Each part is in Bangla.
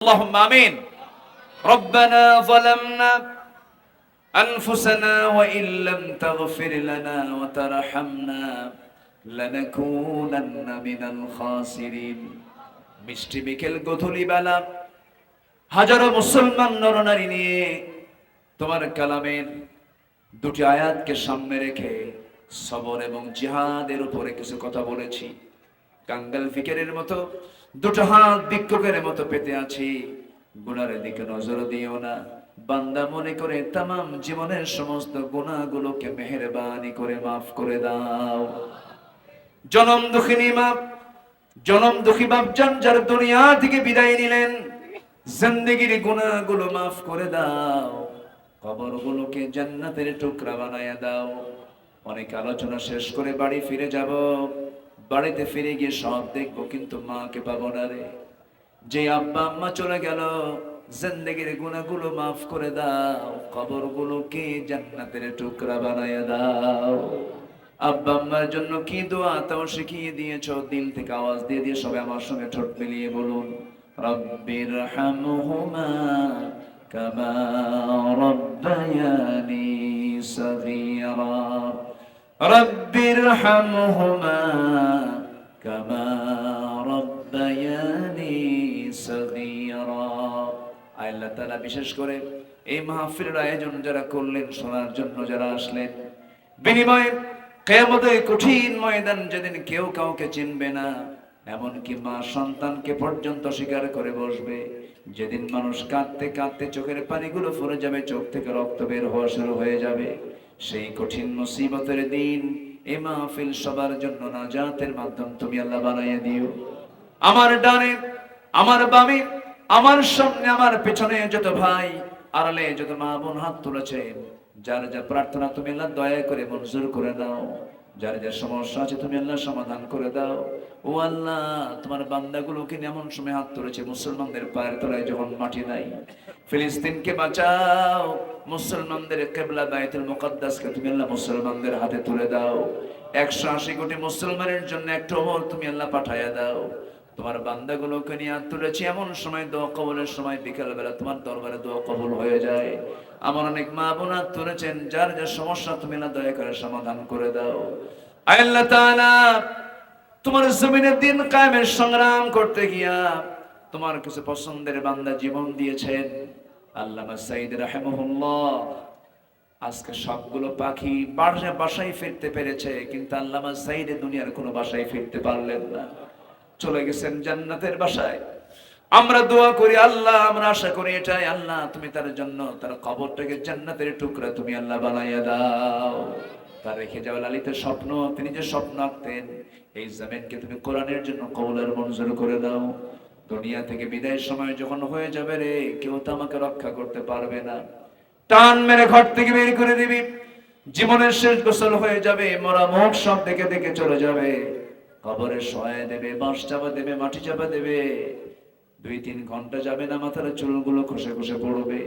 اللهم آمين. ربنا ظلمنا أنفسنا وإن لم تغفر لنا وترحمنا لنكونن من الخاسرين. মিষ্টি বিকেল গধূলি বেলা হাজারো মুসলমান নরনারী নিয়ে তোমার কালামের দুটি আয়াতকে সামনে রেখে সবর এবং জিহাদের উপরে কিছু কথা বলেছি। কাঙ্গাল ফিকেরের মতো দুটো হাত ভিক্ষুকের মতো পেতে আছি। গুনার দিকে নজর দিও না বান্দা, মনে করে তামাম জীবনের সমস্ত গুনাহগুলোকে মেহেরবানি করে মাফ করে দাও। জনম দুঃখিনী মা, জনম দুঃখী বাপজান যার দুনিয়া থেকে বিদায় নিলেন, জিন্দেগির গুনাহগুলো মাফ করে দাও, কবরগুলোকে জান্নাতের টুকরা বানায়া দাও। অনেক আলোচনা শেষ করে বাড়ি ফিরে যাব, বাড়িতে ফিরে গিয়ে সব দেখবো কিন্তু মাকে পাবো না রে। যে আব্বা আম্মা চলে গেল, জিন্দেগির গুনাহগুলো মাফ করে দাও, কবরগুলোকে জান্নাতের টুকরা বানায়া দাও। আব্বা আম্মার জন্য কি দোয়া তাও শিখিয়ে দিয়েছো, দিল থেকে আওয়াজ দিয়ে দিয়ে সবাই আমার সঙ্গে ঠোঁট মিলিয়ে বলুন, রব্বির হামহুমা কামা রব্বায়ানি সগীরা, রব্বির হামহুমা কামা রব্বায়ানি সগীরা। আল্লাহ তাআলা বিশেষ করে এই মাহফিলের আয়োজন যারা করলেন, শোনার জন্য যারা আসলেন, বিনিময়ে কিয়ামতের কঠিন ময়দান যেদিন কেউ কাউকে চিনবে না, এমনকি মা সন্তানকে পর্যন্ত স্বীকার করে বসবে, যেদিন মানুষ কাঁদতে কাঁদতে চোখের পানিগুলো ফুরে যাবে, চোখ থেকে রক্ত বের হওয়া শুরু হয়ে যাবে, সেই কঠিন মুসিবতের দিন এই মাহফিল সবার জন্য নাজাতের মাধ্যম তুমি আল্লাহ বানাইয়া দিও। আমার ডানে, আমার বামে, আমার সামনে, আমার পেছনে যত ভাই, আড়ালে যত মা বোন হাত তুলেছেন, যার যা প্রার্থনা তুমি আল্লাহ দয়া করে মঞ্জুর করে দাও। যার যা সমস্যা আছে তুমি আল্লাহ সমাধান করে দাও। ও আল্লাহ, তোমার বান্দাগুলোকে এমন সময় হাত তুলেছে মুসলমানদের পায়ের তলায় যখন মাটি নাই। ফিলিস্তিনকে বাঁচাও, মুসলমানদের কিবলা বাইতুল মুকাদ্দাসকে তুমি আল্লাহ মুসলমানদের হাতে তুলে দাও। 180 কোটি মুসলমানের জন্য একটা ওমর তুমি আল্লাহ পাঠায়া দাও। তোমার বান্দাগুলোকে নিয়ে হাত তুলেছি, এমন সময় দোয়া কবুলের সময় বিকাল বেলা তোমার দরবারে দোয়া কবুল হয়ে যায়। আমার অনেক মা বোন হাত তুলেছেন, যার যা সমস্যা তুমি না দয়া করে সমাধান করে দাও। আল্লাহ তাআলা, তোমার জমিনের দিন কায়েমের সংগ্রাম করতে গিয়া তোমার কিছু পছন্দের বান্দা জীবন দিয়েছেন। আল্লামা সাইদ রাহিমাহুল্লাহ আজকে সবগুলো পাখি বাসায় ফিরতে পেরেছে, কিন্তু আল্লামা সাইদ দুনিয়ার কোনো বাসায় ফিরতে পারলেন না, চলে গেছেন জান্নাতের বাসায়। আমরা দোয়া করি আল্লাহ, আমরা আশা করি এটাই, আল্লাহ তুমি তার জন্য তার কবরটাকে জান্নাতের টুকরা তুমি আল্লাহ বানাইয়া দাও। তার রেখে যাওয়া লালিত স্বপ্ন, তিনি যে স্বপ্ন আঁকতেন, এই জমিনকে তুমি কোরআনের জন্য কবুলের মঞ্জুর করে দাও। দুনিয়া থেকে বিদায়ের সময় যখন হয়ে যাবে রে, কেউ তো আমাকে রক্ষা করতে পারবে না, টান মেরে ঘর থেকে বের করে দিবি, জীবনের শেষ গোসল হয়ে যাবে, মরা মুখ সব দেখে দেখে চলে যাবে, কবরে শোয়া দেবে, বাঁশ চাপা দেবে, মাটি চাপা দেবে, 2-3 ঘন্টা যাবে না মাথার চুলগুলো খসে খসে পড়বে,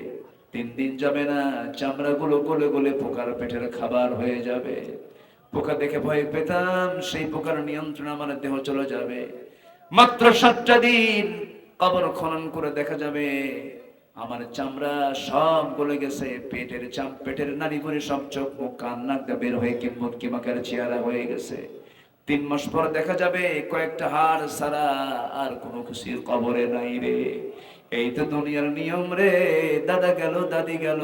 3 দিন যাবে না চামড়াগুলো গলে গলে পোকার পেটের খাবার হয়ে যাবে। পোকা দেখে ভয় পেতাম, সেই পোকার নিয়ন্ত্রণ আমার দেহ চলে যাবে। মাত্র 7টা দিন কবর খনন করে দেখা যাবে আমার চামড়া সব গলে গেছে, পেটের নাড়িভুঁড়ি সব, চোখ মুখ কান নাক বের হয়ে কিম্মত কিমাকার চেহারা হয়ে গেছে। 3 মাস পর দেখা যাবে কয়েকটা হাড় ছাড়া আর কোনো কিছু কবরে নাই রে। এই তো দুনিয়ার নিয়ম রে। দাদা গেল, দাদি গেল,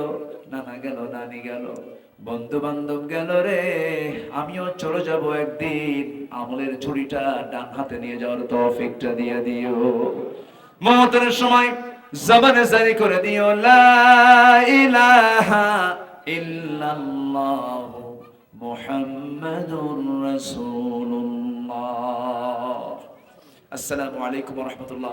নানা গেল, নানি গেল, বন্ধু বান্ধব গেল রে, আমিও চলে যাব একদিন। আমলের ছুরিটা ডান হাতে নিয়ে যাওয়ার তৌফিকটা দিয়ে দিও। মওতের সময় জবানে জারি করে দিও, লা ইলাহা ইল্লাল্লাহ মুহাম্মাদুর রাসূলুল্লাহ। আসসালামু আলাইকুম ওয়া রাহমাতুল্লাহ।